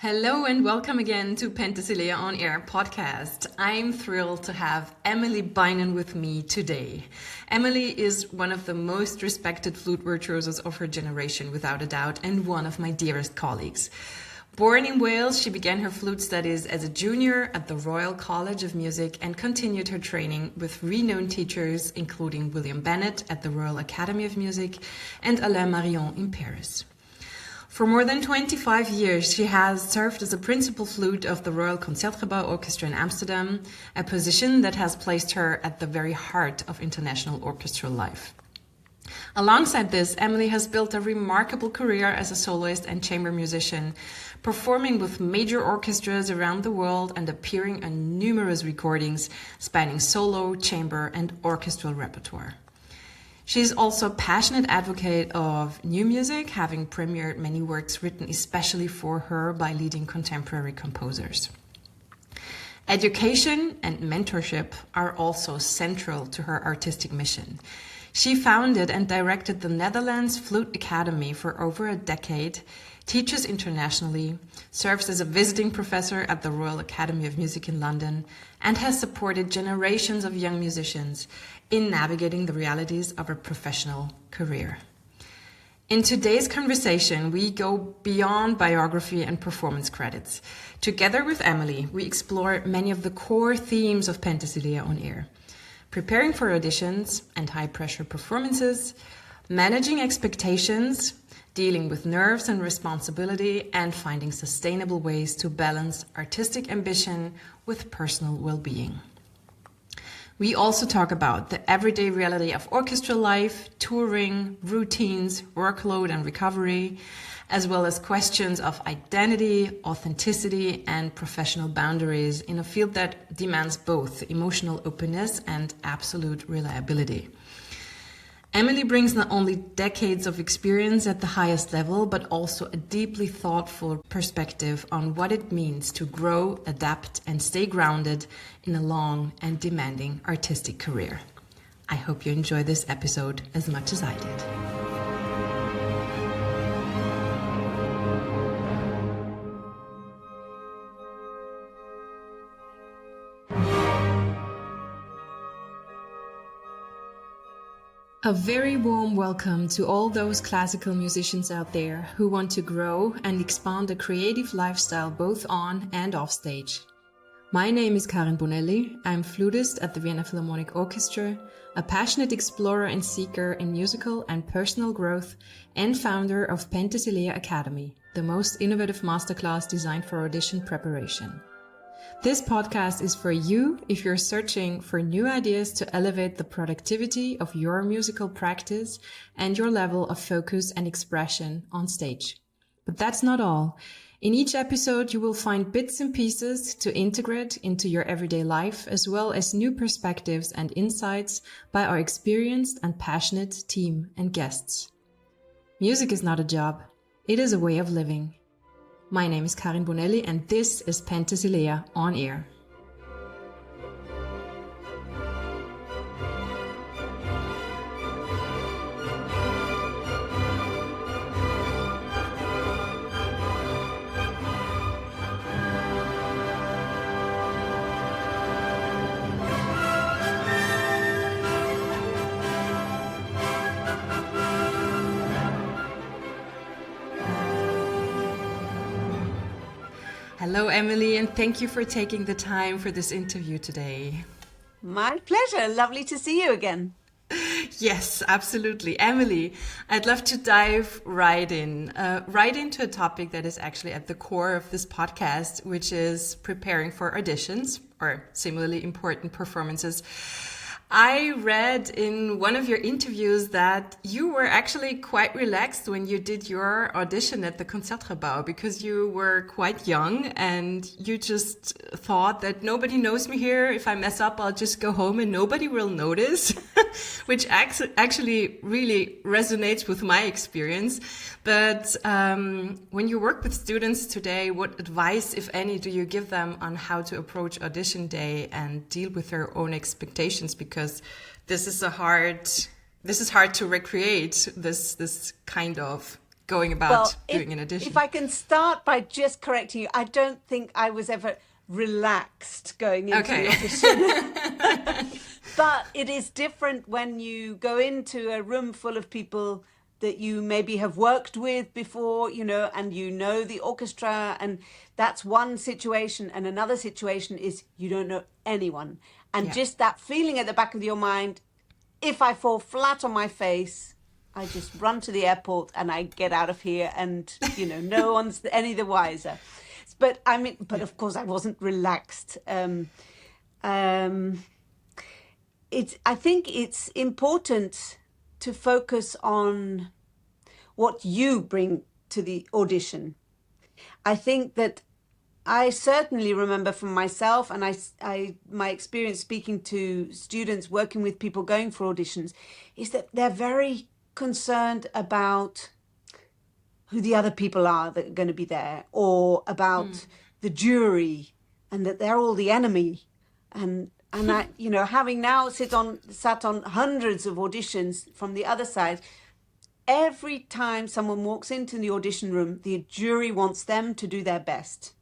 Hello and welcome again to Penthesilea On Air podcast. I'm thrilled to have Emily Beynon with me today. Emily is one of the most respected flute virtuosos of her generation, without a doubt, and one of my dearest colleagues. Born in Wales, she began her flute studies as a junior at the Royal College of Music and continued her training with renowned teachers, including William Bennett at the Royal Academy of Music and Alain Marion in Paris. For more than 25 years, she has served as a principal flute of the Royal Concertgebouw Orkest Amsterdam, a position that has placed her at the very heart of international orchestral life. Alongside this, Emily has built a remarkable career as a soloist and chamber musician, performing with major orchestras around the world and appearing on numerous recordings spanning solo, chamber, and orchestral repertoire. She's also a passionate advocate of new music, having premiered many works written especially for her by leading contemporary composers. Education and mentorship are also central to her artistic mission. She founded and directed the Netherlands Flute Academy for over a decade, teaches internationally, serves as a visiting professor at the Royal Academy of Music in London, and has supported generations of young musicians in navigating the realities of a professional career. In today's conversation, we go beyond biography and performance credits. Together with Emily, we explore many of the core themes of Penthesilea On Air: preparing for auditions and high-pressure performances, managing expectations, dealing with nerves and responsibility, and finding sustainable ways to balance artistic ambition with personal well-being. We also talk about the everyday reality of orchestral life, touring, routines, workload and recovery, as well as questions of identity, authenticity, and professional boundaries in a field that demands both emotional openness and absolute reliability. Emily brings not only decades of experience at the highest level, but also a deeply thoughtful perspective on what it means to grow, adapt, and stay grounded in a long and demanding artistic career. I hope you enjoy this episode as much as I did. A very warm welcome to all those classical musicians out there who want to grow and expand a creative lifestyle both on and off stage. My name is Karin Bonelli. I'm flutist at the Vienna Philharmonic Orchestra, a passionate explorer and seeker in musical and personal growth, and founder of Penthesilea Academy, the most innovative masterclass designed for audition preparation. This podcast is for you if you're searching for new ideas to elevate the productivity of your musical practice and your level of focus and expression on stage. But that's not all. In each episode, you will find bits and pieces to integrate into your everyday life, as well as new perspectives and insights by our experienced and passionate team and guests. Music is not a job. It is a way of living. My name is Karin Bonelli, and this is Penthesilea On Air. Hello, Emily, and thank you for taking the time for this interview today. My pleasure. Lovely to see you again. Yes, absolutely. Emily, I'd love to dive right into a topic that is actually at the core of this podcast, which is preparing for auditions or similarly important performances. I read in one of your interviews that you were actually quite relaxed when you did your audition at the Concertgebouw because you were quite young and you just thought that nobody knows me here. If I mess up, I'll just go home and nobody will notice, which actually really resonates with my experience. But when you work with students today, what advice, if any, do you give them on how to approach audition day and deal with their own expectations? Because this is hard to recreate this kind of going about Well, doing an audition? if I can start by just correcting you, I don't think I was ever relaxed going into the audition. But it is different when you go into a room full of people that you maybe have worked with before, and you know the orchestra, and that's one situation. And another situation is you don't know anyone. And just that feeling at the back of your mind, if I fall flat on my face, I just run to the airport and I get out of here, and no one's any the wiser. But of course I wasn't relaxed. I think it's important to focus on what you bring to the audition. I think that I certainly remember from myself, and my experience speaking to students, working with people going for auditions, is that they're very concerned about who the other people are that are going to be there, or about the jury, and that they're all the enemy. And I, having now sat on hundreds of auditions from the other side, every time someone walks into the audition room, the jury wants them to do their best.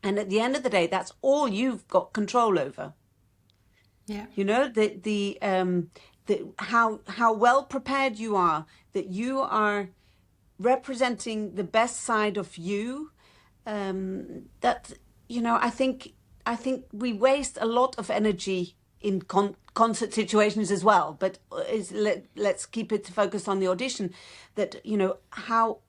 And at the end of the day, that's all you've got control over. Yeah. How well prepared you are, that you are representing the best side of you. I think we waste a lot of energy in concert situations as well, but let's keep it focused on the audition, that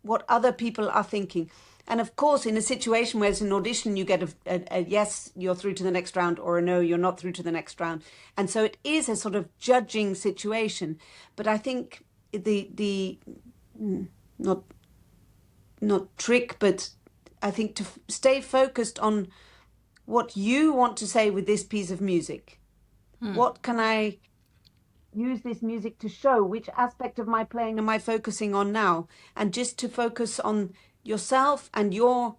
what other people are thinking. And of course, in a situation where it's an audition, you get a yes, you're through to the next round, or a no, you're not through to the next round. And so it is a sort of judging situation. But I think the not trick, but I think to stay focused on what you want to say with this piece of music. What can I use this music to show? Which aspect of my playing am I focusing on now? And just to focus on yourself and your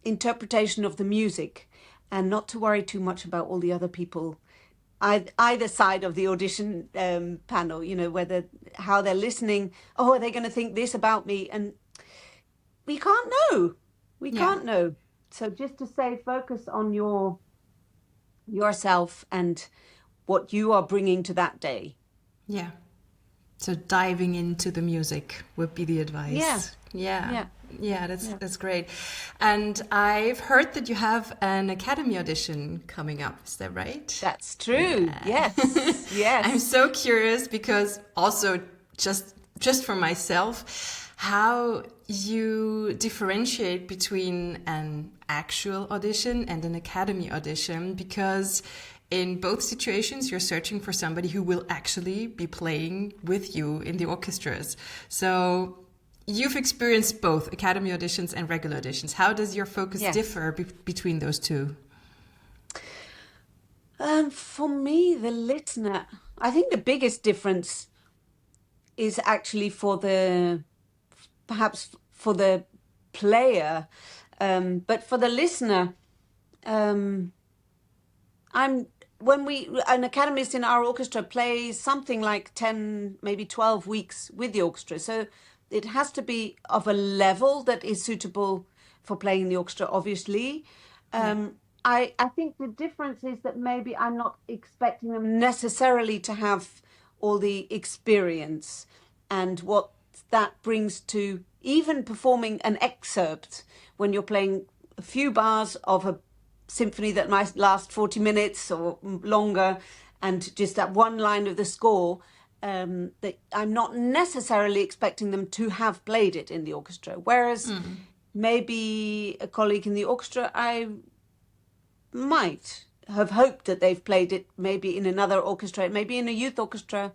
interpretation of the music, and not to worry too much about all the other people, either side of the audition panel, how they're listening. Oh, are they going to think this about me? And we can't know. We can't know. So just to say, focus on yourself and what you are bringing to that day. Yeah. So diving into the music would be the advice. Yeah, that's great. And I've heard that you have an Academy audition coming up. Is that right? That's true. Yeah. Yes. I'm so curious, because also just for myself, how you differentiate between an actual audition and an Academy audition, because in both situations you're searching for somebody who will actually be playing with you in the orchestras. So you've experienced both Academy auditions and regular auditions. How does your focus differ between those two? For me, the listener, I think the biggest difference is actually perhaps for the player, but for the listener, an academist in our orchestra plays something like 10, maybe 12 weeks with the orchestra. So it has to be of a level that is suitable for playing in the orchestra, obviously. I think the difference is that maybe I'm not expecting them necessarily to have all the experience and what that brings to even performing an excerpt when you're playing a few bars of a symphony that might last 40 minutes or longer, and just that one line of the score, that I'm not necessarily expecting them to have played it in the orchestra. Whereas maybe a colleague in the orchestra, I might have hoped that they've played it maybe in another orchestra, maybe in a youth orchestra.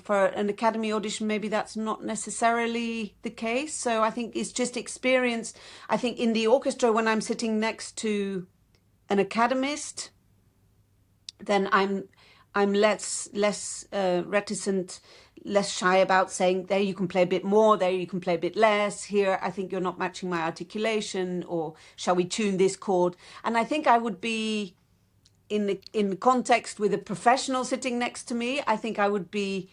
For an Academy audition, maybe that's not necessarily the case. So I think it's just experience. I think in the orchestra, when I'm sitting next to an academist, then I'm less reticent, less shy about saying, there you can play a bit more, there you can play a bit less. Here, I think you're not matching my articulation, or shall we tune this chord? And I think I would be in context with a professional sitting next to me. I think I would be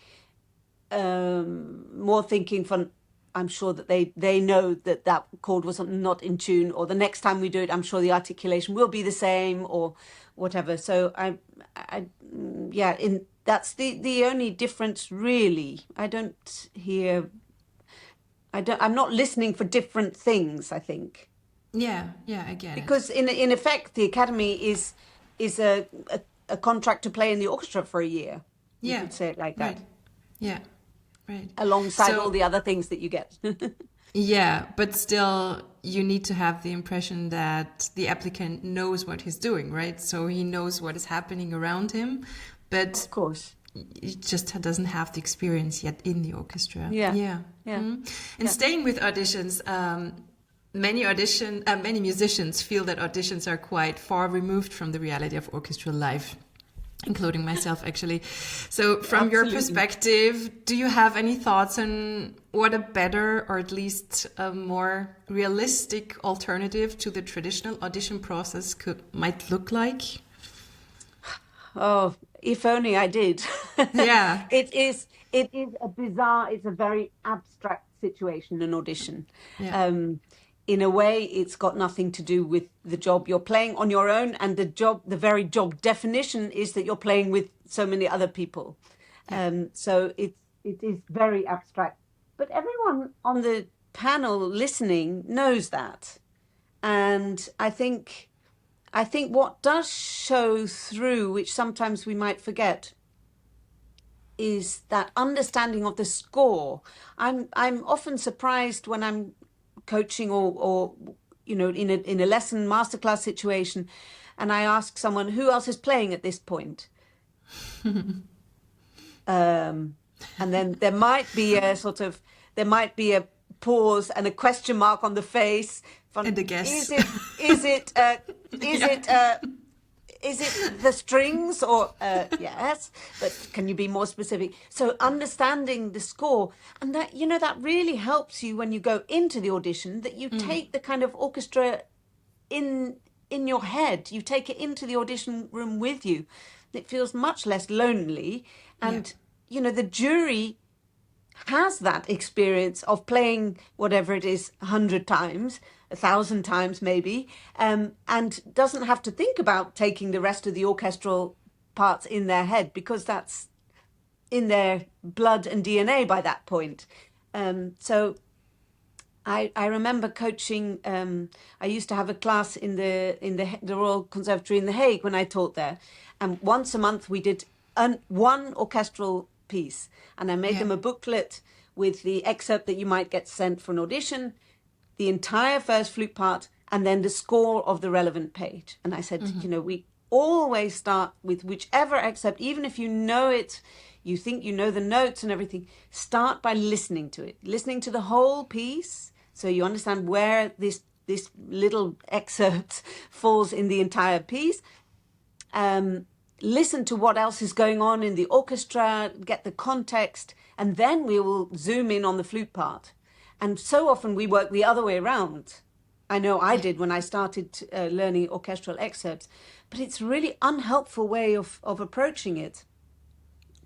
more thinking from I'm sure that they know that that chord was not in tune, or the next time we do it, I'm sure the articulation will be the same, or whatever. So yeah, that's the only difference, really. I'm not listening for different things, I think. Yeah, I get it. Because in effect, the academy is a contract to play in the orchestra for a year. You Yeah, could say it like right. that. Yeah, right. Alongside all So, the other things that you get. yeah, but still, you need to have the impression that the applicant knows what he's doing, right? So he knows what is happening around him, but Of course. he just doesn't have the experience yet in the orchestra. Yeah. Yeah. Yeah. And Yeah. staying with auditions, many musicians feel that auditions are quite far removed from the reality of orchestral life, including myself, actually. So from your Absolutely. perspective, do you have any thoughts on what a better, or at least a more realistic alternative to the traditional audition process might look like? Oh, if only I did. Yeah. It is a bizarre, it's a very abstract situation, an audition. Yeah. In a way, it's got nothing to do with the job you're playing on your own, and the very job definition is that you're playing with so many other people. So it is very abstract. But everyone on the panel listening knows that. And I think what does show through, which sometimes we might forget, is that understanding of the score. I'm often surprised when I'm coaching or in a lesson masterclass situation, and I ask someone who else is playing at this point. And then there might be a pause and a question mark on the face. And a guess. Is it the strings or yes? But can you be more specific? So understanding the score, and that really helps you when you go into the audition. That you take the kind of orchestra in your head. You take it into the audition room with you. It feels much less lonely, and the jury has that experience of playing whatever it is 100 times, 1,000 times maybe, and doesn't have to think about taking the rest of the orchestral parts in their head, because that's in their blood and DNA by that point. So I remember coaching. I used to have a class in the Royal Conservatory in The Hague when I taught there, and once a month we did one orchestral piece, and I made them a booklet with the excerpt that you might get sent for an audition, the entire first flute part, and then the score of the relevant page. And I said, we always start with whichever excerpt, even if you know it, you think you know the notes and everything, start by listening to it, listening to the whole piece, so you understand where this little excerpt falls in the entire piece. Listen to what else is going on in the orchestra, get the context, and then we will zoom in on the flute part. And so often we work the other way around. I know I did when I started learning orchestral excerpts, but it's a really unhelpful way of approaching it.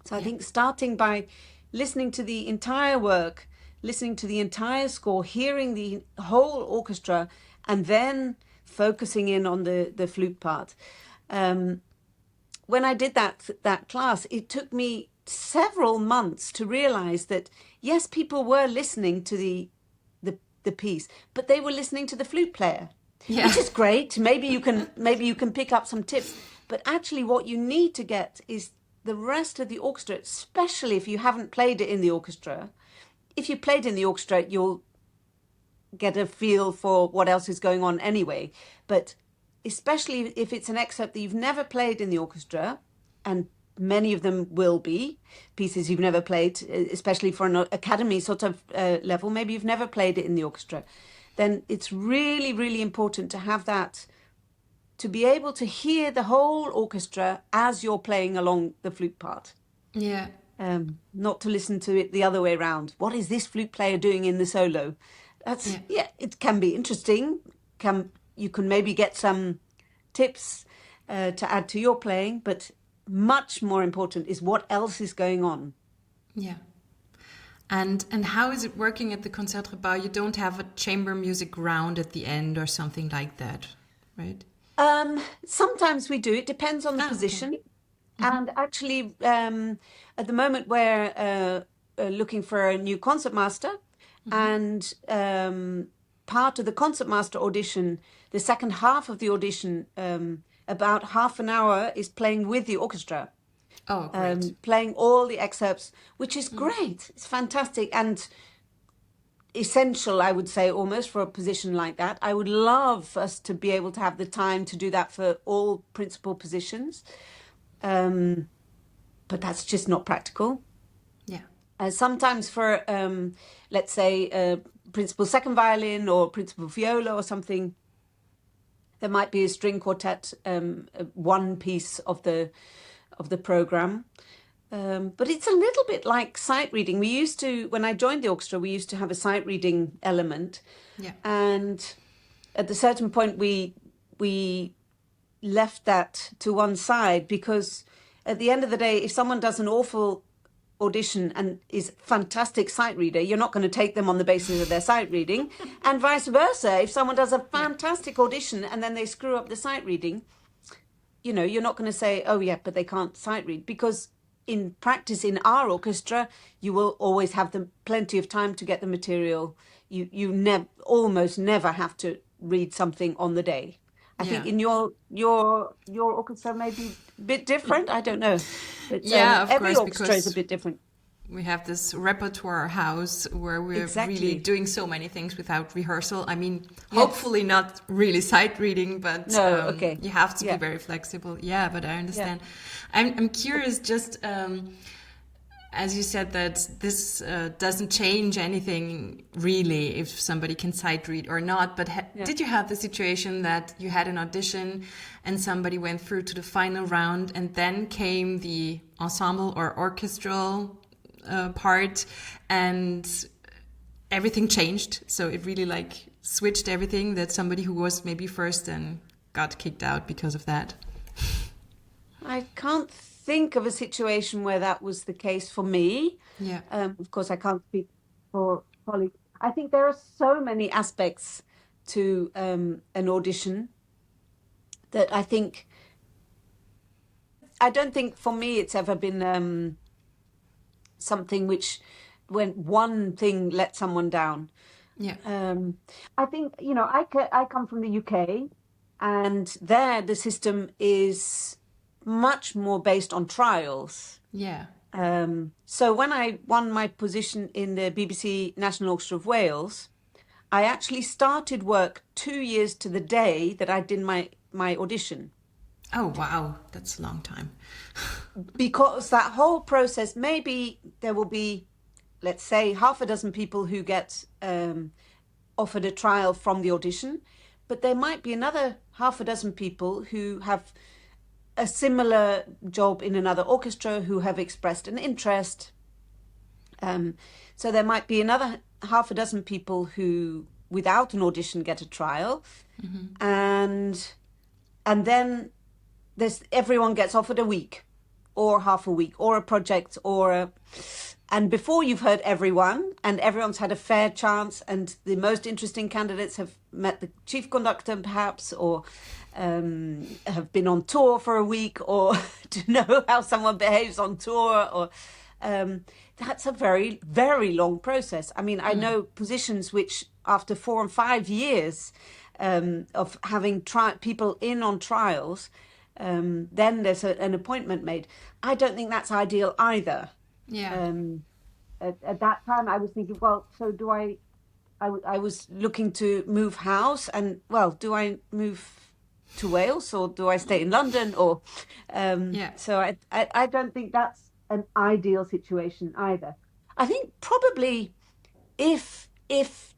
So I think starting by listening to the entire work, listening to the entire score, hearing the whole orchestra, and then focusing in on the flute part. When I did that class, it took me several months to realize that, yes, people were listening to the piece, but they were listening to the flute player, which is great. Maybe you can pick up some tips, but actually what you need to get is the rest of the orchestra, especially if you haven't played it in the orchestra. If you played in the orchestra, you'll get a feel for what else is going on anyway, but especially if it's an excerpt that you've never played in the orchestra, and many of them will be pieces you've never played, especially for an academy sort of level, maybe you've never played it in the orchestra, then it's really, really important to have that, to be able to hear the whole orchestra as you're playing along the flute part. Yeah. Not to listen to it the other way around. What is this flute player doing in the solo? That's it can be interesting. You can maybe get some tips to add to your playing, but much more important is what else is going on. Yeah. And how is it working at the Concertgebouw? You don't have a chamber music round at the end or something like that, right? Sometimes we do. It depends on the position. Okay. And actually, at the moment, we're looking for a new concertmaster. And part of the concertmaster audition, the second half of the audition, about half an hour is playing with the orchestra. Oh, great. Playing all the excerpts, which is great. It's fantastic and essential, I would say, almost for a position like that. I would love us to be able to have the time to do that for all principal positions. But that's just not practical. Yeah. Sometimes for, let's say, principal second violin or principal viola or something, there might be a string quartet, one piece of the program. But it's a little bit like sight reading. We used to, when I joined the orchestra, we used to have a sight reading element. Yeah. And at a certain point, we left that to one side because at the end of the day, if someone does an awful audition and is a fantastic sight reader, you're not going to take them on the basis of their sight reading. And vice versa, if someone does a fantastic audition and then they screw up the sight reading, you're not going to say, oh yeah, but they can't sight read, because in practice in our orchestra, you will always have plenty of time to get the material. You almost never have to read something on the day. I think in your orchestra may be a bit different. I don't know. But, of every course, orchestra is a bit different. We have this repertoire house where we're really doing so many things without rehearsal. I mean, hopefully not really sight reading, but you have to be very flexible. Yeah, but I understand. Yeah. I'm curious, just as you said, that this doesn't change anything really if somebody can sight read or not. But did you have the situation that you had an audition and somebody went through to the final round and then came the ensemble or orchestral part and everything changed? So it really switched everything, that somebody who was maybe first and got kicked out because of that? I can't think of a situation where that was the case for me. Yeah. Of course, I can't speak for colleagues. I think there are so many aspects to an audition that I don't think for me it's ever been something when one thing let someone down. Yeah. I think, I come from the UK, and there the system is much more based on trials. Yeah. So when I won my position in the BBC National Orchestra of Wales, I actually started work 2 years to the day that I did my audition. Oh, wow. That's a long time. Because that whole process, maybe there will be, let's say, half a dozen people who get offered a trial from the audition, but there might be another half a dozen people who have a similar job in another orchestra who have expressed an interest. So there might be another half a dozen people who, without an audition, get a trial. Mm-hmm. And then everyone gets offered a week or half a week or a project and before you've heard everyone and everyone's had a fair chance and the most interesting candidates have met the chief conductor perhaps, or have been on tour for a week, or to know how someone behaves on tour, or that's a very, very long process. I mean, I know positions which after 4 and 5 years of having people in on trials, then there's an appointment made. I don't think that's ideal either. Yeah. At that time, I was thinking, well, so do I was looking to move house, and well, do I move to Wales or do I stay in London? Or so I don't think that's an ideal situation either. I think probably if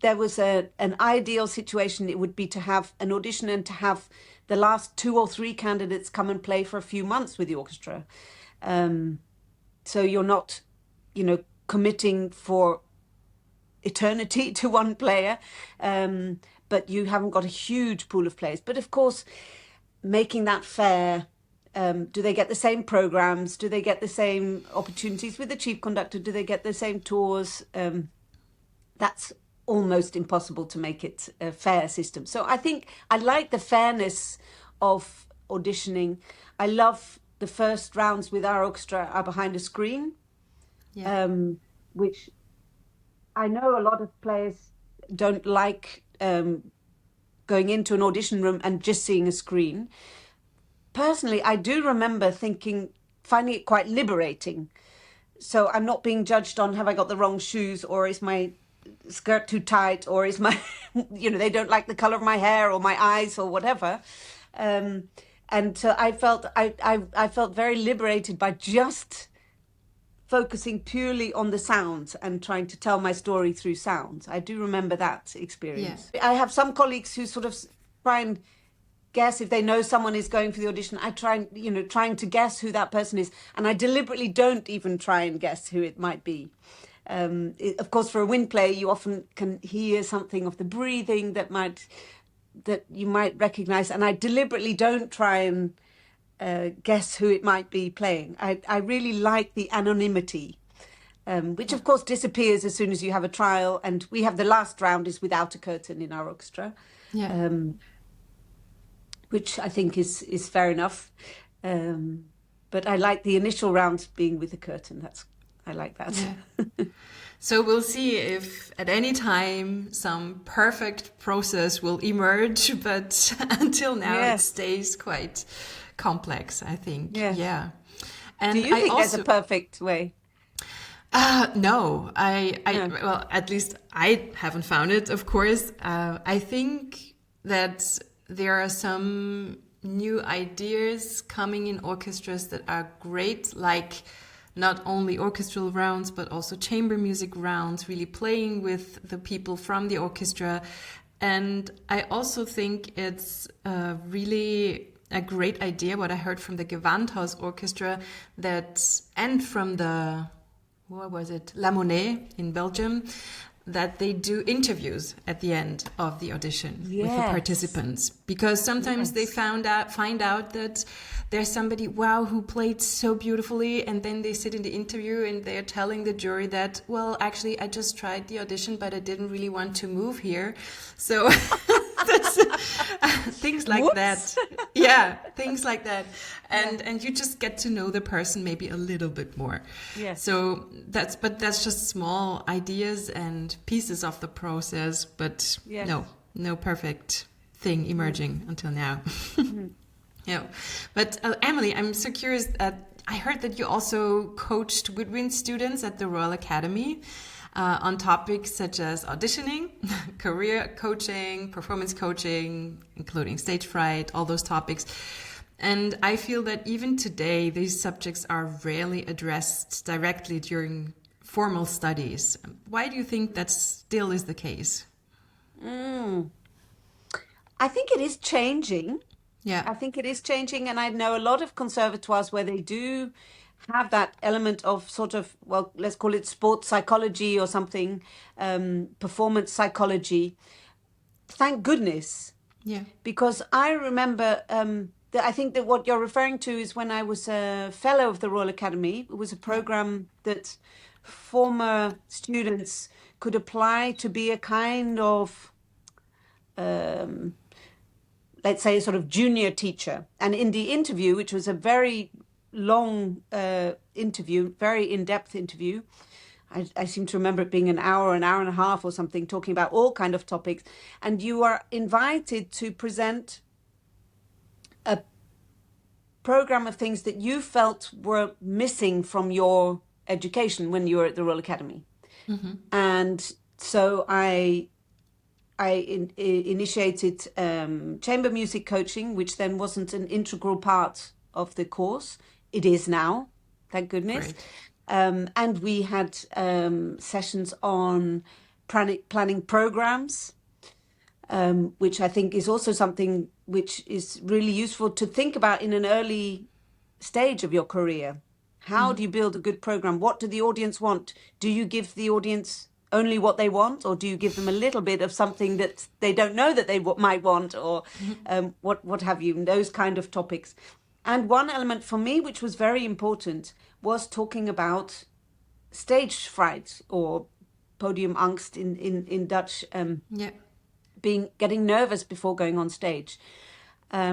there was an ideal situation, it would be to have an audition and to have the last 2 or 3 candidates come and play for a few months with the orchestra. So you're not, committing for eternity to one player, but you haven't got a huge pool of players. But of course, making that fair, Do they get the same programs? Do they get the same opportunities with the chief conductor? Do they get the same tours? That's almost impossible to make it a fair system. So I think I like the fairness of auditioning. I love the first rounds with our orchestra are behind a screen, which I know a lot of players don't like going into an audition room and just seeing a screen. Personally, I do remember finding it quite liberating. So I'm not being judged on have I got the wrong shoes, or is my skirt too tight, or is my, they don't like the color of my hair or my eyes or whatever. And so I felt very liberated by just focusing purely on the sounds and trying to tell my story through sounds. I do remember that experience. Yeah. I have some colleagues who sort of try and guess if they know someone is going for the audition. I trying to guess who that person is, and I deliberately don't even try and guess who it might be. Of course, for a wind play, you often can hear something of the breathing that you might recognize, and I deliberately don't try and guess who it might be playing. I really like the anonymity, which of course disappears as soon as you have a trial, and we have the last round is without a curtain in our orchestra. Yeah. Which I think is fair enough. But I like the initial round being with a curtain. I like that. Yeah. So we'll see if at any time some perfect process will emerge, but until now it stays quite complex, I think. Yes. Yeah. And do you think there's a perfect way? No, well, at least I haven't found it, of course. I think that there are some new ideas coming in orchestras that are great, like not only orchestral rounds, but also chamber music rounds, really playing with the people from the orchestra. And I also think it's really a great idea, what I heard from the Gewandhaus Orchestra, and from the, what was it, La Monnaie in Belgium, that they do interviews at the end of the audition with the participants, because sometimes they find out that there's somebody who played so beautifully, and then they sit in the interview and they're telling the jury that, well, actually I just tried the audition, but I didn't really want to move here. So things like that. Yeah, things like that. And you just get to know the person maybe a little bit more. Yes. So that's just small ideas and pieces of the process, but no perfect thing emerging until now. Yeah. But Emily, I'm so curious. I heard that you also coached woodwind students at the Royal Academy on topics such as auditioning, career coaching, performance coaching, including stage fright, all those topics. And I feel that even today, these subjects are rarely addressed directly during formal studies. Why do you think that still is the case? I think it is changing. Yeah, I think it is changing. And I know a lot of conservatoires where they do have that element of sort of, well, let's call it sports psychology or something, performance psychology. Thank goodness. Yeah. Because I remember... I think that what you're referring to is when I was a fellow of the Royal Academy. It was a program that former students could apply to be a kind of, let's say, a sort of junior teacher. And in the interview, which was a very long interview, very in-depth interview, I seem to remember it being an hour and a half or something, talking about all kind of topics. And you are invited to present a program of things that you felt were missing from your education when you were at the Royal Academy. Mm-hmm. And so I initiated chamber music coaching, which then wasn't an integral part of the course. It is now, thank goodness. And we had sessions on planning programs, which I think is also something which is really useful to think about in an early stage of your career. How do you build a good program? What do the audience want? Do you give the audience only what they want, or do you give them a little bit of something that they don't know that they might want, or what have you? Those kind of topics. And one element for me, which was very important, was talking about stage fright or podiumangst in Dutch, Yeah. getting nervous before going on stage,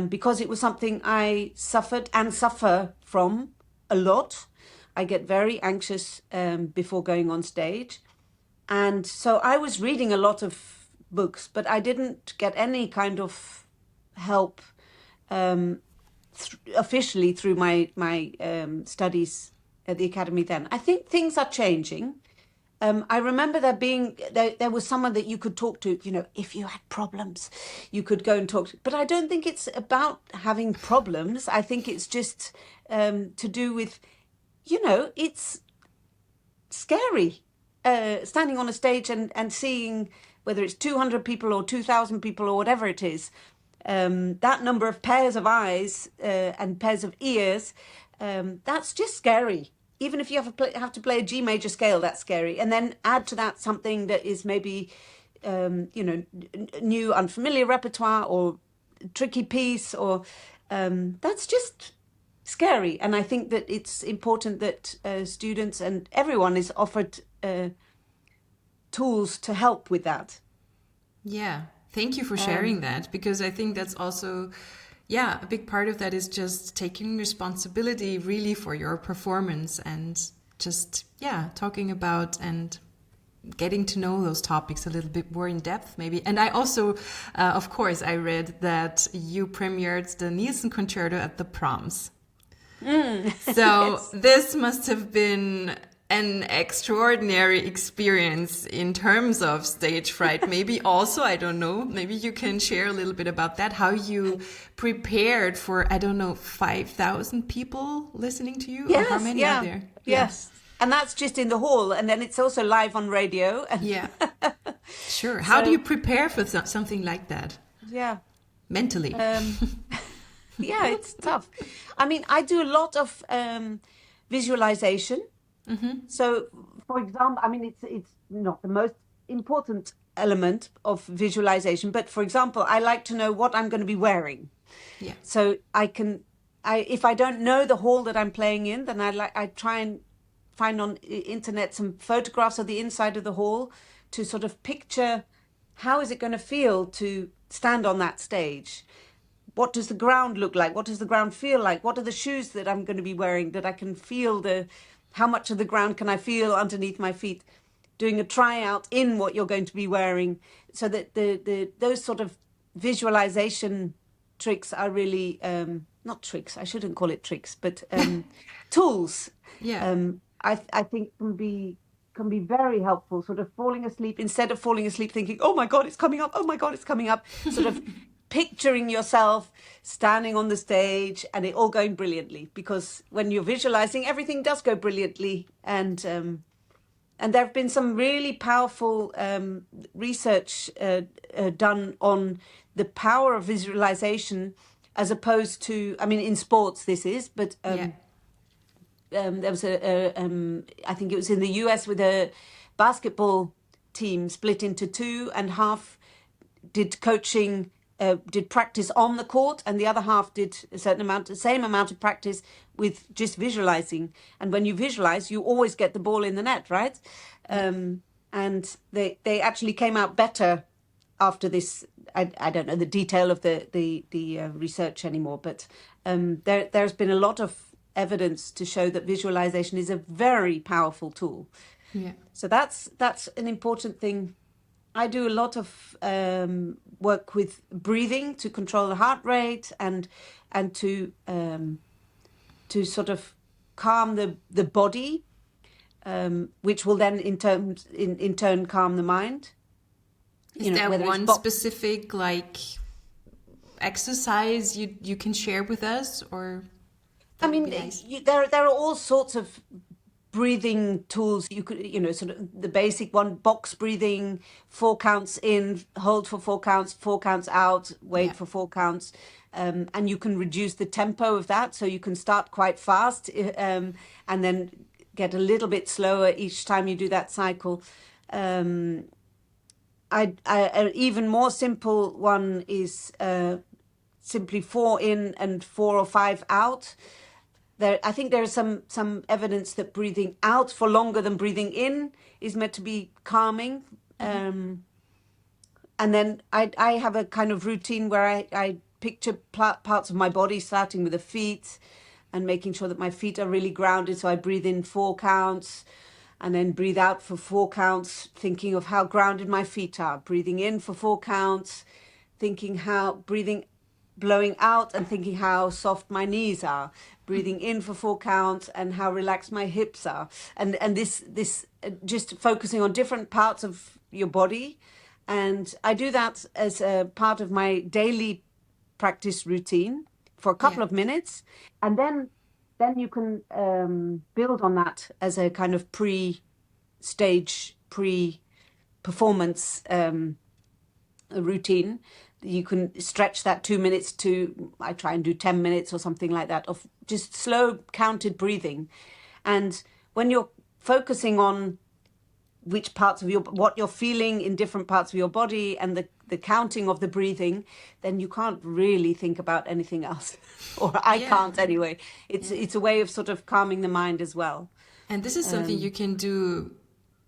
because it was something I suffered and suffer from a lot. I get very anxious before going on stage. And so I was reading a lot of books, but I didn't get any kind of help officially through my studies at the academy then. I think things are changing. I remember there was someone that you could talk to, if you had problems, you could go and talk to. But I don't think it's about having problems. I think it's just to do with, it's scary standing on a stage and seeing whether it's 200 people or 2,000 people or whatever it is. That number of pairs of eyes and pairs of ears, that's just scary. Even if you have to play a G major scale, that's scary. And then add to that something that is maybe, new, unfamiliar repertoire or tricky piece, or that's just scary. And I think that it's important that students and everyone is offered tools to help with that. Yeah. Thank you for sharing that, because I think that's also, a big part of that is just taking responsibility really for your performance and just, talking about and getting to know those topics a little bit more in depth, maybe. And I also, of course, I read that you premiered the Nielsen Concerto at the Proms. So Yes. this must have been an extraordinary experience in terms of stage fright. Maybe also, I don't know, maybe you can share a little bit about that, how you prepared for, 5,000 people listening to you? Yes, or how many yeah, are there? yes. And that's just in the hall, and then it's also live on radio. Yeah. Sure. How do So- you prepare for something like that Yeah. mentally? Yeah, it's tough. I mean, I do a lot of visualization. So, for example, I mean, it's not the most important element of visualization, but for example, I like to know what I'm going to be wearing. Yeah. So if I don't know the hall that I'm playing in, then I try and find on internet some photographs of the inside of the hall to sort of picture how is it going to feel to stand on that stage. What does the ground look like? What does the ground feel like? What are the shoes that I'm going to be wearing that I can feel how much of the ground can I feel underneath my feet? Doing a tryout in what you're going to be wearing, so that those sort of visualization tricks are really not tricks. I shouldn't call it tricks, but tools. Yeah. I think can be very helpful. Sort of falling asleep, instead of falling asleep thinking, "Oh my God, it's coming up! Oh my God, it's coming up!" Sort of picturing yourself standing on the stage and it all going brilliantly, because when you're visualizing, everything does go brilliantly. And there have been some really powerful research done on the power of visualization, as opposed to, I mean, in sports this is, but there was I think it was in the US, with a basketball team split into two, and half did coaching, did practice on the court, and the other half did the same amount of practice with just visualizing. And when you visualize, you always get the ball in the net, right? And they actually came out better after this. I don't know the detail of the research anymore, but there's been a lot of evidence to show that visualization is a very powerful tool. Yeah. So that's an important thing. I do a lot of work with breathing to control the heart rate, and to sort of calm the body, which will then in turn calm the mind. Is there one specific exercise you can share with us, or? I mean, nice. there are all sorts of breathing tools. You could, sort of the basic one, box breathing, 4 counts in, hold for 4 counts out, wait for 4 counts. And you can reduce the tempo of that. So you can start quite fast and then get a little bit slower each time you do that cycle. An even more simple one is simply 4 in and 4 or 5 out. I think there is some evidence that breathing out for longer than breathing in is meant to be calming. And then I have a kind of routine where I picture parts of my body, starting with the feet and making sure that my feet are really grounded. So I breathe in 4 counts and then breathe out for 4 counts, thinking of how grounded my feet are. Breathing in for 4 counts, blowing out and thinking how soft my knees are. Breathing in for 4 counts and how relaxed my hips are. And this just focusing on different parts of your body. And I do that as a part of my daily practice routine for a couple of minutes. And then you can build on that as a kind of pre-stage, pre-performance routine. You can stretch that 2 minutes to, I try and do 10 minutes or something like that, of just slow counted breathing. And when you're focusing on which parts of what you're feeling in different parts of your body and the counting of the breathing, then you can't really think about anything else. Or I can't anyway. It's a way of sort of calming the mind as well. And this is something you can do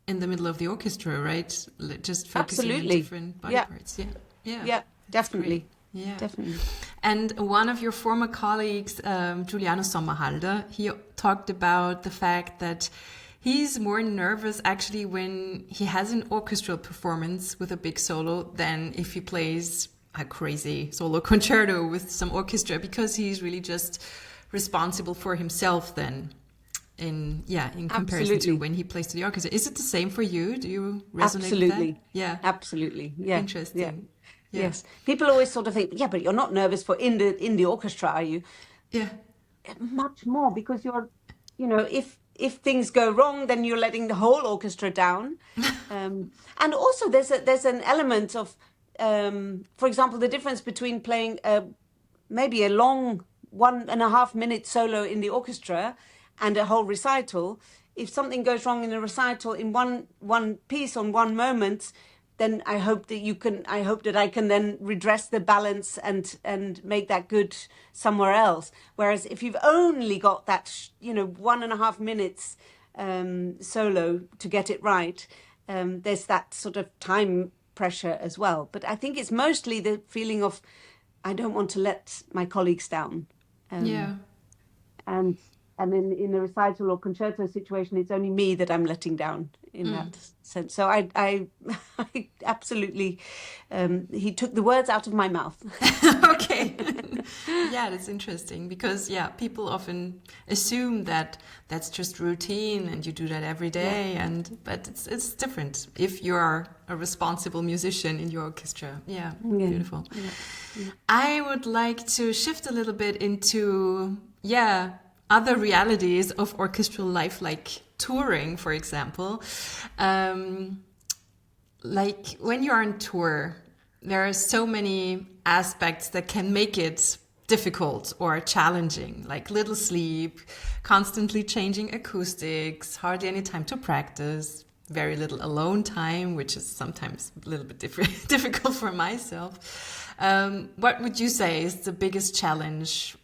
in the middle of the orchestra, right? Just focusing on different body parts. Yeah, definitely. Yeah, definitely. And one of your former colleagues, Juliano Sommerhalder, he talked about the fact that he's more nervous actually when he has an orchestral performance with a big solo than if he plays a crazy solo concerto with some orchestra, because he's really just responsible for himself then in comparison to when he plays to the orchestra. Is it the same for you? Do you resonate with that? Yeah. Absolutely. Yeah. Interesting. Yeah. Yes. People always sort of think, yeah, but you're not nervous for in the orchestra, are you? Yeah. Much more, because you're, if things go wrong, then you're letting the whole orchestra down. And also there's an element of, for example, the difference between playing maybe a long 1.5 minute solo in the orchestra and a whole recital. If something goes wrong in a recital in one piece on one moment, then I hope that I can then redress the balance and make that good somewhere else. Whereas if you've only got that 1.5 minutes solo to get it right, there's that sort of time pressure as well. But I think it's mostly the feeling of, I don't want to let my colleagues down. And in a recital or concerto situation, it's only me that I'm letting down in that sense. So I absolutely, he took the words out of my mouth. Okay. Yeah, that's interesting, because people often assume that that's just routine and you do that every day, but it's different if you are a responsible musician in your orchestra. Beautiful. I would like to shift a little bit into other realities of orchestral life, like touring, for example. Like when you're on tour, there are so many aspects that can make it difficult or challenging, like little sleep, constantly changing acoustics, hardly any time to practice, very little alone time, which is sometimes a little bit difficult for myself. What would you say is the biggest challenge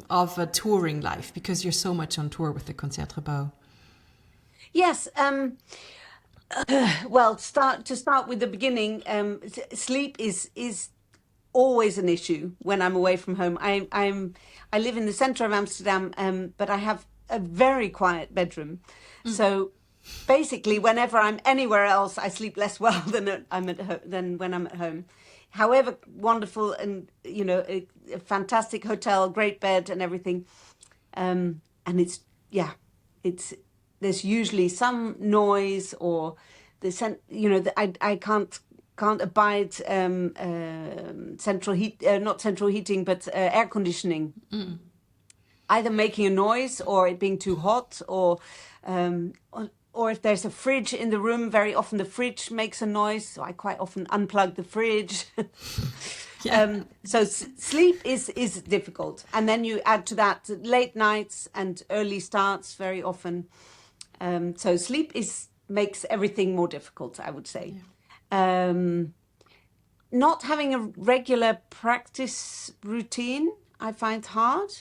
of a touring life, because you're so much on tour with the Concertgebouw? Yes. Well, to start with the beginning, sleep is always an issue when I'm away from home. I live in the center of Amsterdam, but I have a very quiet bedroom. So basically, whenever I'm anywhere else, I sleep less well than when I'm at home. However wonderful and a fantastic hotel, great bed and everything, and there's usually some noise, or I can't abide central heat, not central heating, but air conditioning. Either making a noise or it being too hot, or if there's a fridge in the room, very often the fridge makes a noise, so I quite often unplug the fridge. So sleep is difficult, and then you add to that late nights and early starts very often. So sleep makes everything more difficult, I would say. not having a regular practice routine, I find hard.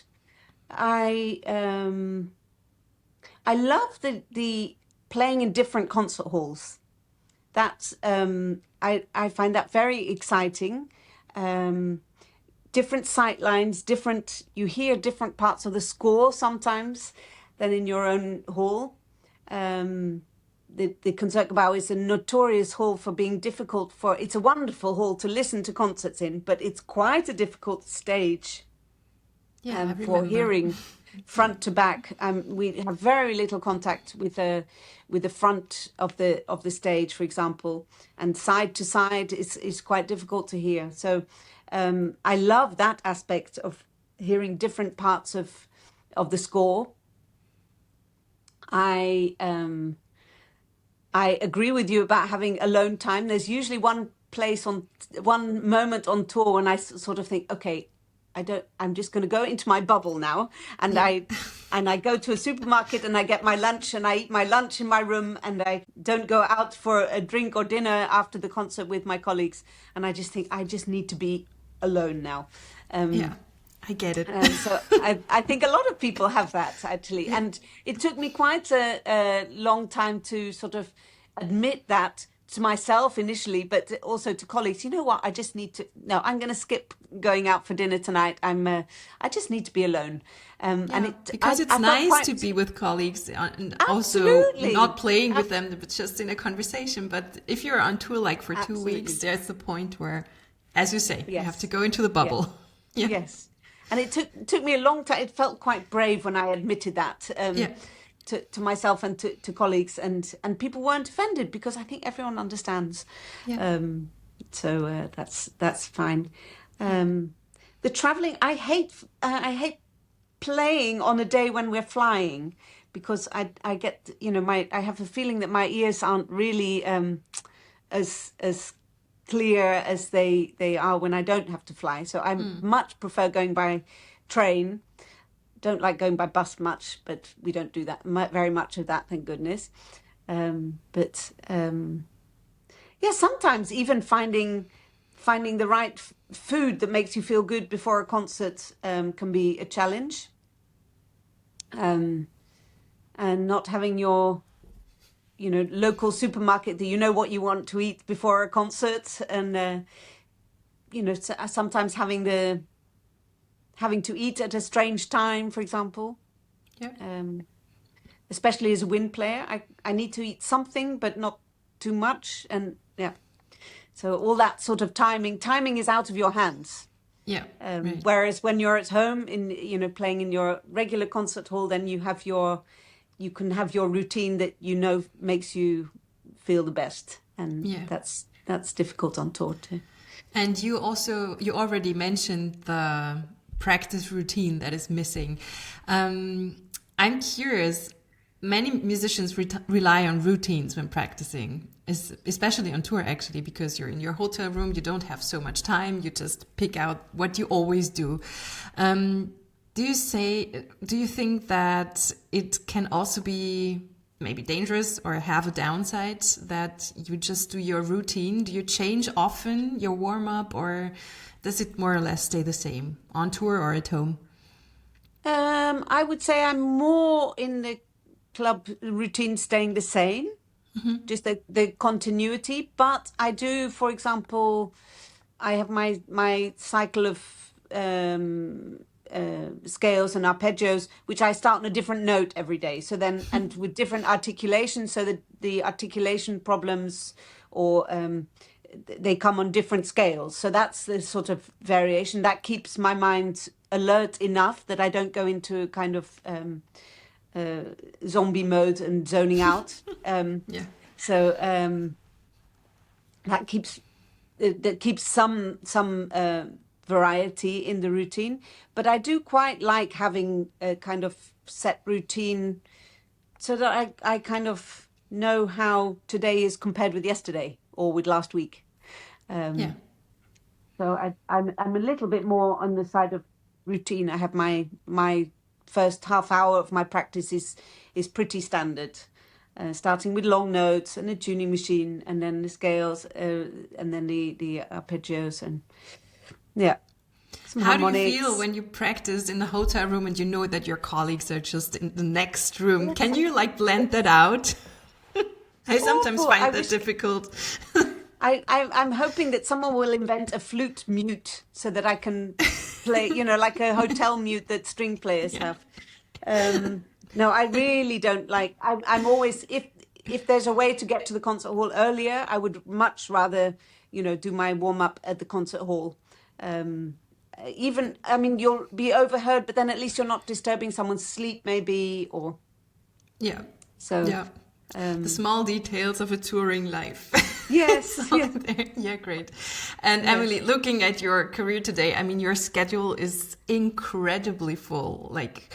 I love the playing in different concert halls. That's I find that very exciting. Different sight lines, you hear different parts of the score sometimes than in your own hall. The Concertgebouw is a notorious hall for being difficult it's a wonderful hall to listen to concerts in, but it's quite a difficult stage for hearing front to back. We have very little contact with the front of the stage, for example, and side to side is quite difficult to hear. So I love that aspect of hearing different parts of the score. I agree with you about having alone time. There's usually one moment on tour when I sort of think, okay, I'm just going to go into my bubble now, and I go to a supermarket and I get my lunch and I eat my lunch in my room, and I don't go out for a drink or dinner after the concert with my colleagues. And I just think I just need to be alone now. I get it. So I think a lot of people have that, actually. And it took me quite a long time to sort of admit that to myself initially, but also to colleagues. You know what? I'm going to skip going out for dinner tonight. I just need to be alone. Because it's nice to be with colleagues and also not playing with them, but just in a conversation. But if you're on tour like for 2 weeks, there's the point where, as you say, you have to go into the bubble. Yeah. Yes. And it took me a long time. It felt quite brave when I admitted that to myself and to colleagues, and people weren't offended because I think everyone understands. Yeah. So that's fine. The traveling, I hate playing on a day when we're flying, because I get, I have a feeling that my ears aren't really as clear as they are when I don't have to fly. So I much prefer going by train. Don't like going by bus much, but we don't do that very much of that, thank goodness. Sometimes even finding the right food that makes you feel good before a concert can be a challenge. And not having your local supermarket that you know what you want to eat before a concert, and sometimes having to eat at a strange time, for example. Especially as a wind player, I need to eat something, but not too much, and so all that sort of timing is out of your hands. Right. Whereas when you're at home playing in your regular concert hall, then you can have your routine that makes you feel the best, and that's difficult on tour too. And you already mentioned the practice routine that is missing. I'm curious, many musicians rely on routines when practicing, especially on tour, actually, because you're in your hotel room, you don't have so much time, you just pick out what you always do. Do you think that it can also be maybe dangerous or have a downside that you just do your routine? Do you change often your warm-up, or does it more or less stay the same on tour or at home? I would say I'm more in the club routine staying the same, just the continuity. But I do, for example, I have my cycle of scales and arpeggios, which I start on a different note every day. So then, and with different articulations, so that the articulation problems or they come on different scales. So that's the sort of variation that keeps my mind alert enough that I don't go into kind of zombie mode and zoning out. So that keeps some variety in the routine. But I do quite like having a kind of set routine, so that I kind of know how today is compared with yesterday or with last week. So I'm a little bit more on the side of routine. I have my first half hour of my practice is pretty standard. starting with long notes and a tuning machine, and then the scales, and then the arpeggios, and some How harmonics. do you feel when you practice in the hotel room and you know that your colleagues are just in the next room? Can you like blend that out? I sometimes find that difficult. I'm hoping that someone will invent a flute mute so that I can play, like a hotel mute that string players have. No, I really don't like. I'm always, if there's a way to get to the concert hall earlier, I would much rather, do my warm up at the concert hall. You'll be overheard, but then at least you're not disturbing someone's sleep, maybe, or the small details of a touring life. Yes. Yeah, great. And Emily, looking at your career today, I mean, your schedule is incredibly full. Like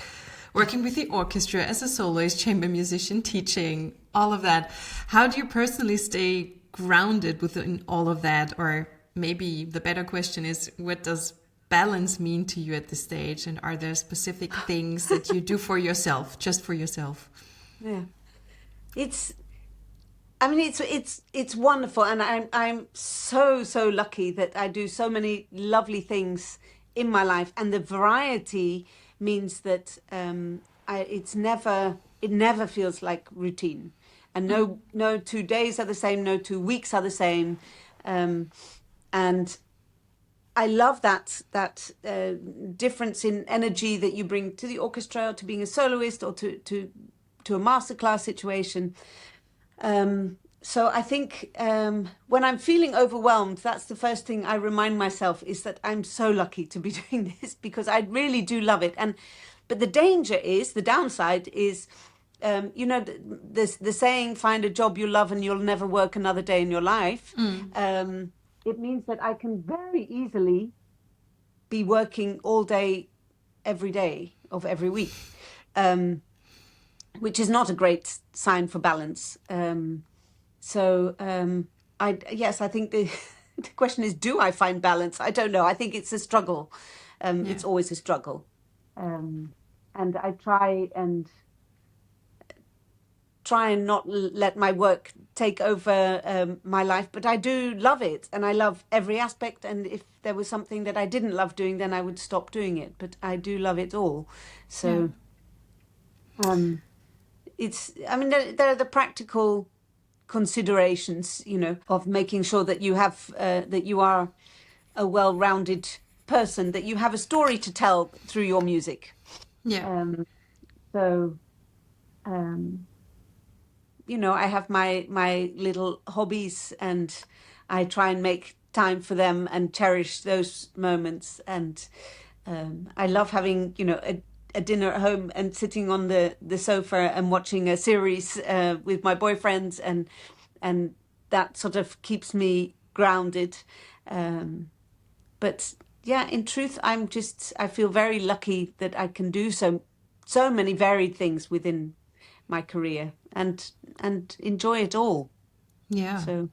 working with the orchestra as a soloist, chamber musician, teaching, all of that. How do you personally stay grounded within all of that? Or maybe the better question is, what does balance mean to you at this stage? And are there specific things that you do for yourself, just for yourself? Yeah. It's wonderful, and I'm so lucky that I do so many lovely things in my life, and the variety means that it never feels like routine, and no 2 days are the same, no 2 weeks are the same, and I love that difference in energy that you bring to the orchestra, or to being a soloist, or to a masterclass situation. So I think when I'm feeling overwhelmed, that's the first thing I remind myself, is that I'm so lucky to be doing this, because I really do love it. But the downside is, the saying, find a job you love and you'll never work another day in your life. It means that I can very easily be working all day, every day of every week. Which is not a great sign for balance. I think the question is, do I find balance? I don't know. I think it's a struggle. It's always a struggle. And I try and not let my work take over my life, but I do love it, and I love every aspect. And if there was something that I didn't love doing, then I would stop doing it. But I do love it all. So... there are the practical considerations, of making sure that you have, that you are a well-rounded person, that you have a story to tell through your music. I have my little hobbies, and I try and make time for them and cherish those moments. And I love having, a dinner at home and sitting on the sofa and watching a series with my boyfriend, and that sort of keeps me grounded. But yeah, in truth, I feel very lucky that I can do so many varied things within my career and enjoy it all. Yeah. So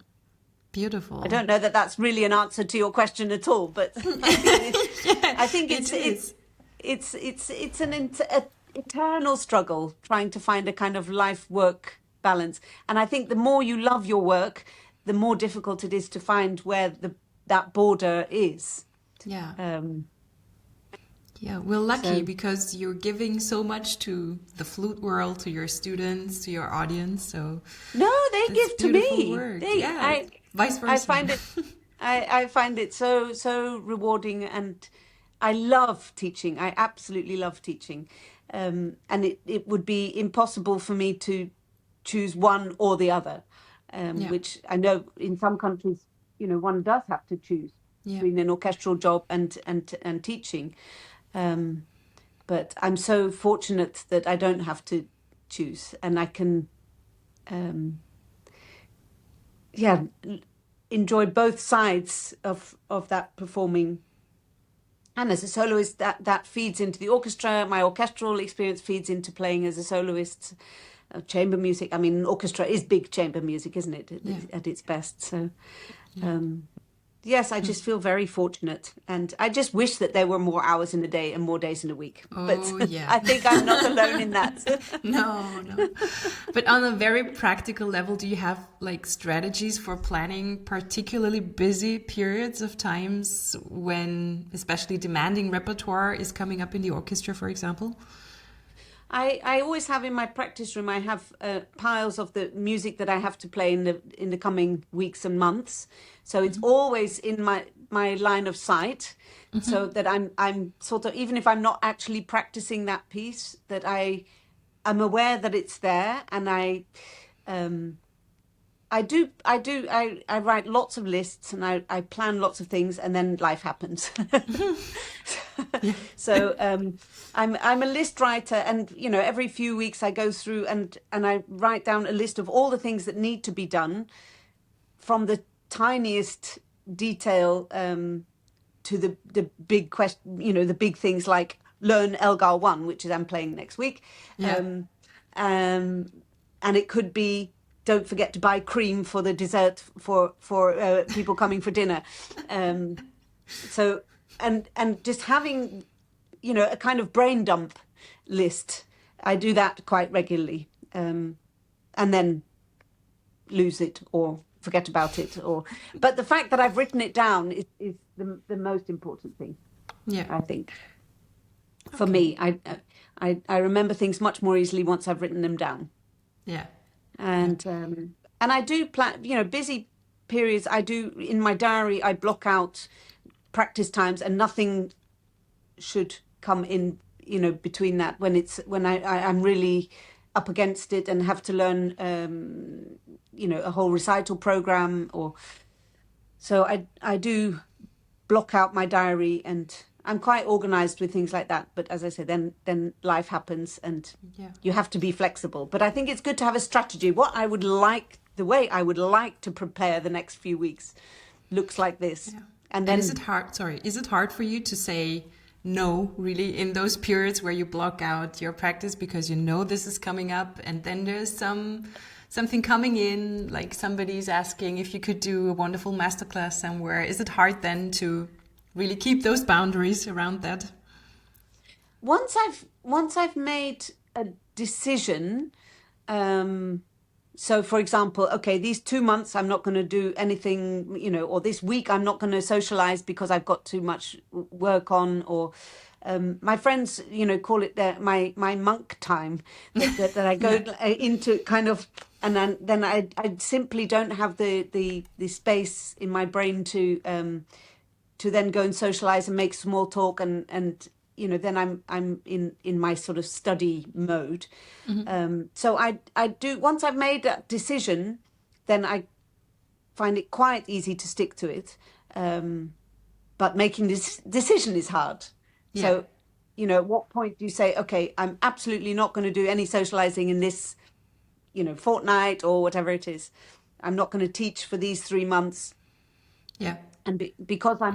beautiful. I don't know that that's really an answer to your question at all, but I think it's an eternal struggle trying to find a kind of life-work balance. And I think the more you love your work, the more difficult it is to find where that border is. We're lucky because you're giving so much to the flute world, to your students, to your audience. So no, they give to me. Work. Vice versa. I find it so rewarding, and I love teaching. I absolutely love teaching. And it would be impossible for me to choose one or the other, which I know in some countries, one does have to choose between an orchestral job and teaching. But I'm so fortunate that I don't have to choose, and I can, enjoy both sides of that performing. And as a soloist, that feeds into the orchestra. My orchestral experience feeds into playing as a soloist. Chamber music, orchestra is big chamber music, isn't it? At its best. So, Yes, I just feel very fortunate, and I just wish that there were more hours in a day and more days in a week. But Oh, yeah. I think I'm not alone in that. No, no. But on a very practical level, do you have like strategies for planning particularly busy periods of times when especially demanding repertoire is coming up in the orchestra, for example? I always have in my practice room, I have piles of the music that I have to play in the coming weeks and months. So it's always in my line of sight, so that I'm sort of, even if I'm not actually practicing that piece, that I'm aware that it's there, and I write lots of lists, and I plan lots of things, and then life happens. So I'm a list writer, and every few weeks I go through and I write down a list of all the things that need to be done, from the tiniest detail to the big question, the big things like learn Elgar 1, which is I'm playing next week. Yeah. And it could be, don't forget to buy cream for the dessert for people coming for dinner. So and just having a kind of brain dump list. I do that quite regularly, and then lose it or forget about it. But the fact that I've written it down is the most important thing. Yeah. I think for me, I remember things much more easily once I've written them down. Yeah. And I do plan, busy periods. I do in my diary. I block out practice times, and nothing should come in, between that, when I'm really up against it and have to learn, a whole recital program, so I do block out my diary, and I'm quite organized with things like that. But as I say, then life happens, and you have to be flexible. But I think it's good to have a strategy. The way I would like to prepare the next few weeks looks like this. Yeah. And then is it hard? Sorry, is it hard for you to say no, really, in those periods where you block out your practice because this is coming up, and then there's something coming in, like somebody's asking if you could do a wonderful masterclass somewhere? Is it hard then to really keep those boundaries around that? Once I've made a decision, so for example, okay, these 2 months I'm not going to do anything, or this week I'm not going to socialize because I've got too much work on, or my friends, call it my monk time, that I go into kind of, and then I simply don't have the space in my brain to then go and socialize and make small talk, and then I'm in my sort of study mode. So I do, once I've made that decision, then I find it quite easy to stick to it. But making this decision is hard. Yeah. So, at what point do you say, okay, I'm absolutely not going to do any socializing in this, fortnight or whatever it is. I'm not going to teach for these 3 months. Yeah. And because I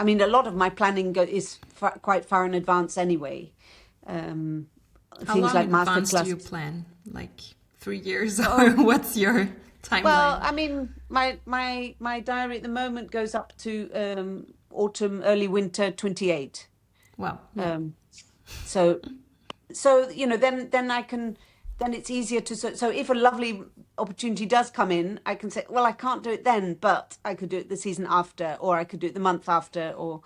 mean, a lot of my planning is quite far in advance anyway. How things long like in advance masterclass. do you plan? Like 3 years, or what's your timeline? Well, I mean, my diary at the moment goes up to autumn, early winter 28. Wow. Yeah. So then I can. Then it's easier to, so if a lovely opportunity does come in, I can say, well, I can't do it then, but I could do it the season after, or I could do it the month after, or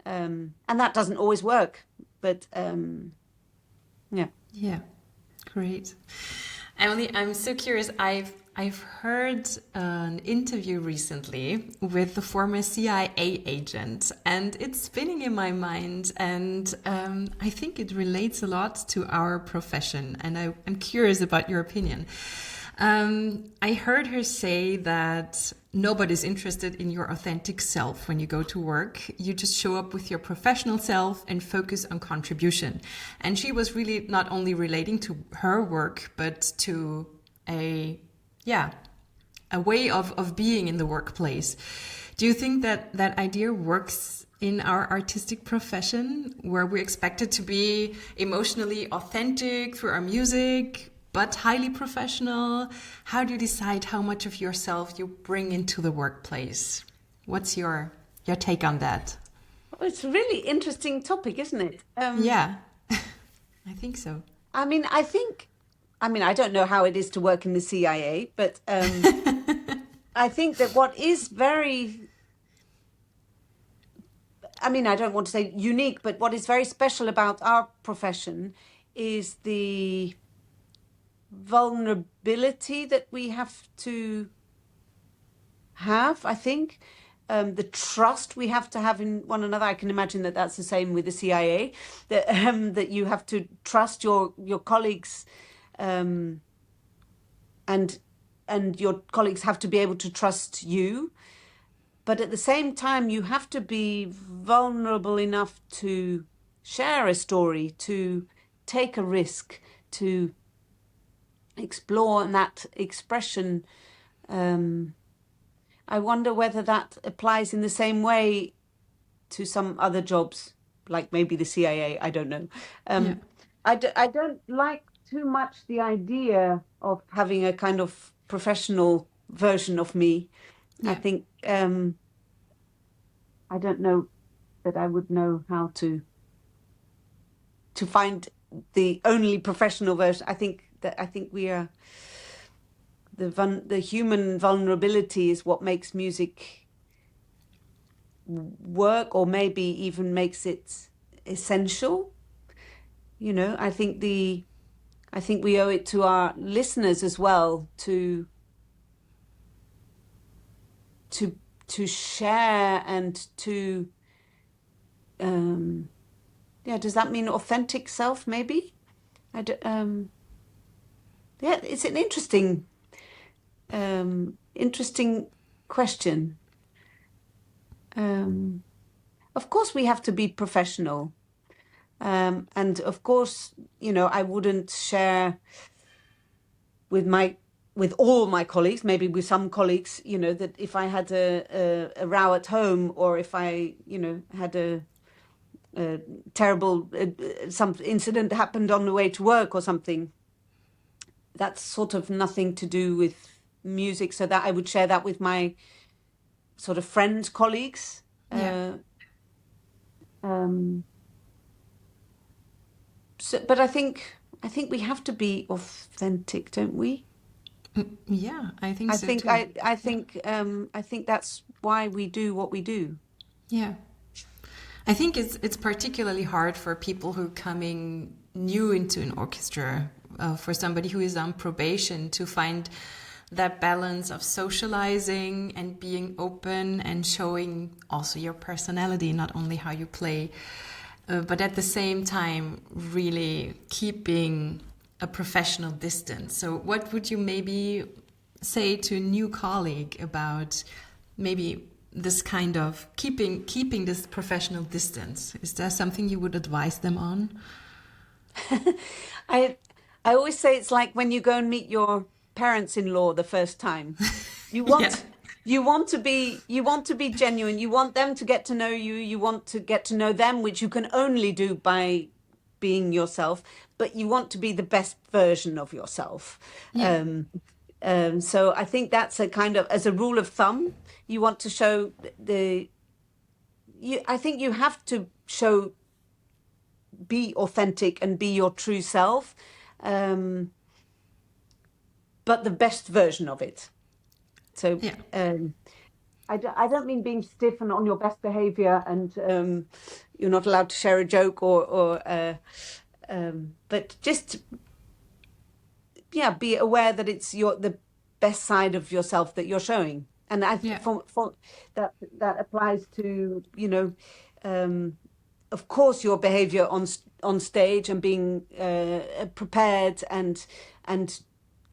and that doesn't always work, but yeah. Yeah, great. Emily, I'm so curious. I've heard an interview recently with the former CIA agent, and it's spinning in my mind, and I think it relates a lot to our profession, and I'm curious about your opinion. I heard her say that nobody's interested in your authentic self when you go to work. You just show up with your professional self and focus on contribution. And she was really not only relating to her work, but to a way of being in the workplace. Do you think that idea works in our artistic profession, where we're expected to be emotionally authentic through our music? but highly professional? How do you decide how much of yourself you bring into the workplace? What's your take on that? Well, it's a really interesting topic, isn't it? Yeah, I think so. I don't know how it is to work in the CIA, but I think that what is very, I don't want to say unique, but what is very special about our profession is the vulnerability that we have to have, I think. The trust we have to have in one another. I can imagine that that's the same with the CIA, that you have to trust your colleagues, and your colleagues have to be able to trust you. But at the same time, you have to be vulnerable enough to share a story, to take a risk, to explore, and that expression. I wonder whether that applies in the same way to some other jobs, like maybe the CIA. I don't know. Yeah. I don't like too much the idea of having a kind of professional version of me. I Yeah. think I don't know that I would know how to find the only professional version. I think we are the human vulnerability is what makes music work, or maybe even makes it essential. I think we owe it to our listeners as well to share and to does that mean authentic self? Maybe it's an interesting question. Of course, we have to be professional, and of course, I wouldn't share with all my colleagues. Maybe with some colleagues, that if I had a row at home, or if I, had a terrible some incident happened on the way to work or something, that's sort of nothing to do with music. So that I would share that with my sort of friends, colleagues. Yeah. But I think we have to be authentic, don't we? Yeah, I think I so think too. I think that's why we do what we do. Yeah. I think it's particularly hard for people who are coming new into an orchestra, for somebody who is on probation, to find that balance of socializing and being open and showing also your personality, not only how you play, but at the same time really keeping a professional distance. So what would you maybe say to a new colleague about maybe this kind of keeping this professional distance? Is there something you would advise them on? I always say it's like when you go and meet your parents-in-law the first time. You Yeah. want you want to be genuine. You want them to get to know you. You want to get to know them, which you can only do by being yourself. But you want to be the best version of yourself. Yeah. So I think that's a kind of, as a rule of thumb, you want to show I think you have to be authentic and be your true self, but the best version of it. So Yeah. I don't mean being stiff and on your best behavior, and you're not allowed to share a joke, but just be aware that it's the best side of yourself that you're showing. And I think Yeah. for that applies to, of course, your behavior on stage, and being prepared and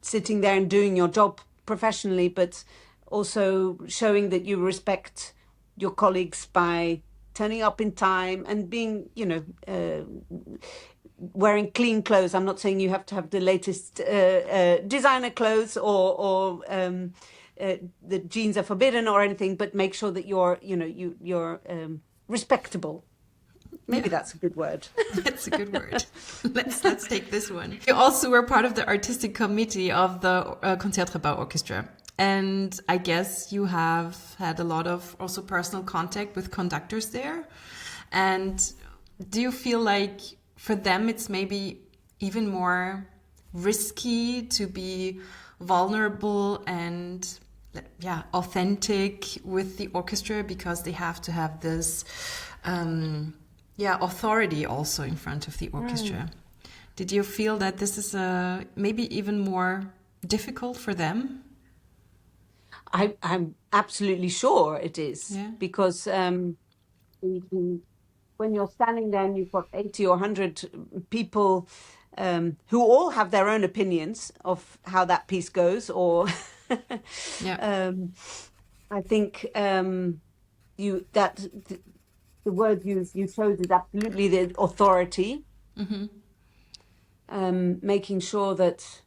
sitting there and doing your job professionally, but also showing that you respect your colleagues by turning up in time and being, wearing clean clothes. I'm not saying you have to have the latest designer clothes, or the jeans are forbidden or anything, but make sure that you're respectable. Maybe that's a good word. That's a good word. Let's take this one. You also were part of the artistic committee of the Concertgebouw Orchestra. And I guess you have had a lot of also personal contact with conductors there. And do you feel like for them it's maybe even more risky to be vulnerable and authentic with the orchestra because they have to have this authority also in front of the orchestra? Did you feel that this is maybe even more difficult for them? I'm absolutely sure it is, because when you're standing there and you've got 80 or 100 people who all have their own opinions of how that piece goes, or I think the word you chose is absolutely the authority. Making sure that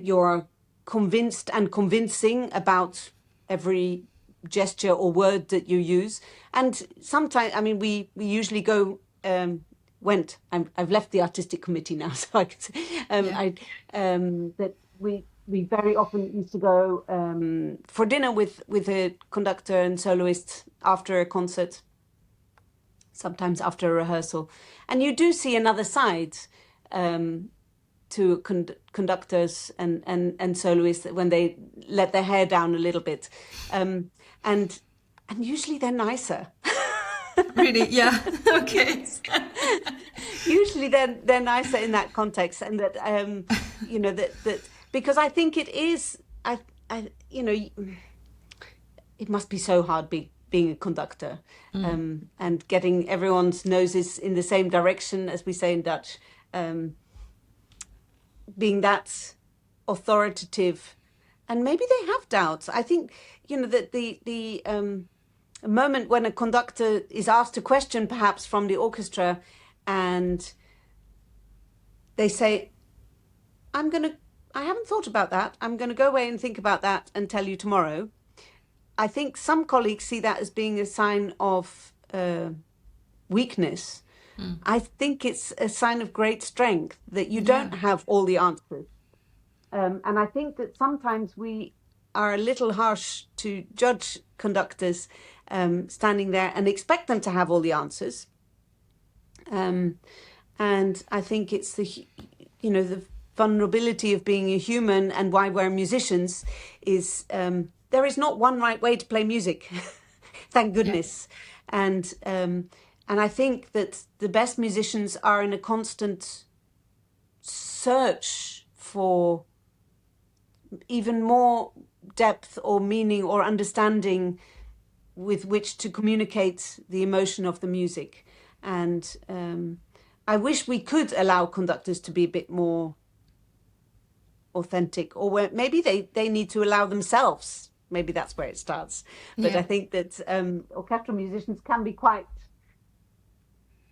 you're convinced and convincing about every gesture or word that you use. And sometimes, I mean, we usually go I've left the artistic committee now, so I can say that we very often used to go for dinner with a conductor and soloist after a concert, sometimes after a rehearsal, and you do see another side to conductors and soloists when they let their hair down a little bit, and usually they're nicer. Really? Yeah. Okay. Usually they're nicer in that context, and that that because I think it is it must be so hard being a conductor, and getting everyone's noses in the same direction, as we say in Dutch, being that authoritative, and maybe they have doubts. I think that the moment when a conductor is asked a question, perhaps from the orchestra, and they say, I haven't thought about that. I'm going to go away and think about that and tell you tomorrow. I think some colleagues see that as being a sign of weakness. I think it's a sign of great strength that you don't have all the answers. And I think that sometimes we are a little harsh to judge conductors standing there and expect them to have all the answers. And I think it's the vulnerability of being a human, and why we're musicians is there is not one right way to play music. Thank goodness. And I think that the best musicians are in a constant search for even more depth or meaning or understanding with which to communicate the emotion of the music. And I wish we could allow conductors to be a bit more authentic, or maybe they need to allow themselves. Maybe that's where it starts. But I think that orchestral musicians can be quite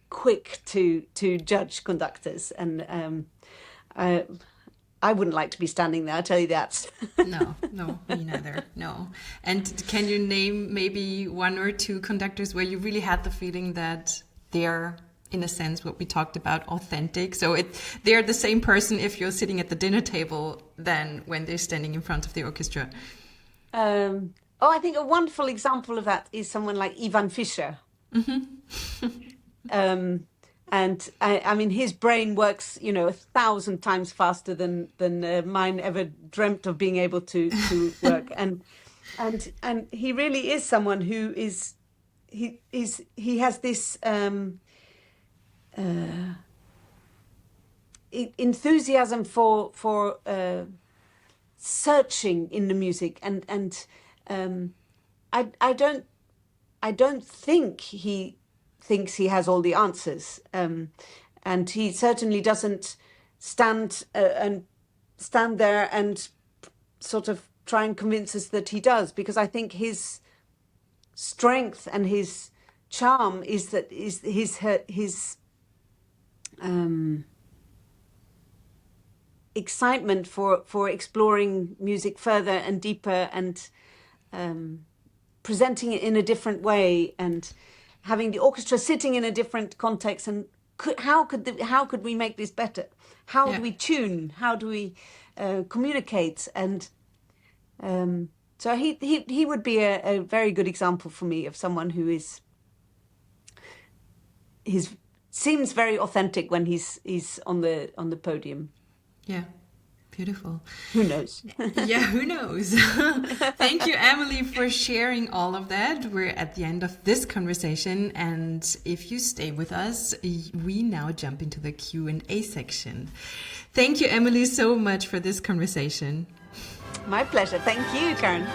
quick to judge conductors, and I wouldn't like to be standing there, I tell you that. No, me neither. No. And can you name maybe one or two conductors where you really had the feeling that they're, in a sense, what we talked about, authentic? So they're the same person if you're sitting at the dinner table than when they're standing in front of the orchestra. I think a wonderful example of that is someone like Ivan Fischer. And I mean, his brain works, 1,000 times faster than mine ever dreamt of being able to work. And he really is someone who he has this enthusiasm for searching in the music, and I don't think he thinks he has all the answers, and he certainly doesn't stand there and sort of try and convince us that he does, because I think his strength and his charm is his excitement for exploring music further and deeper, and presenting it in a different way and having the orchestra sitting in a different context. And how could we make this better? How do we tune? How do we communicate? And so he would be a very good example for me of someone who seems very authentic when he's on the podium. Yeah. Beautiful. Who knows? Yeah, who knows? Thank you, Emily, for sharing all of that. We're at the end of this conversation, and if you stay with us, we now jump into the Q&A section. Thank you, Emily, so much for this conversation. My pleasure. Thank you, Karin.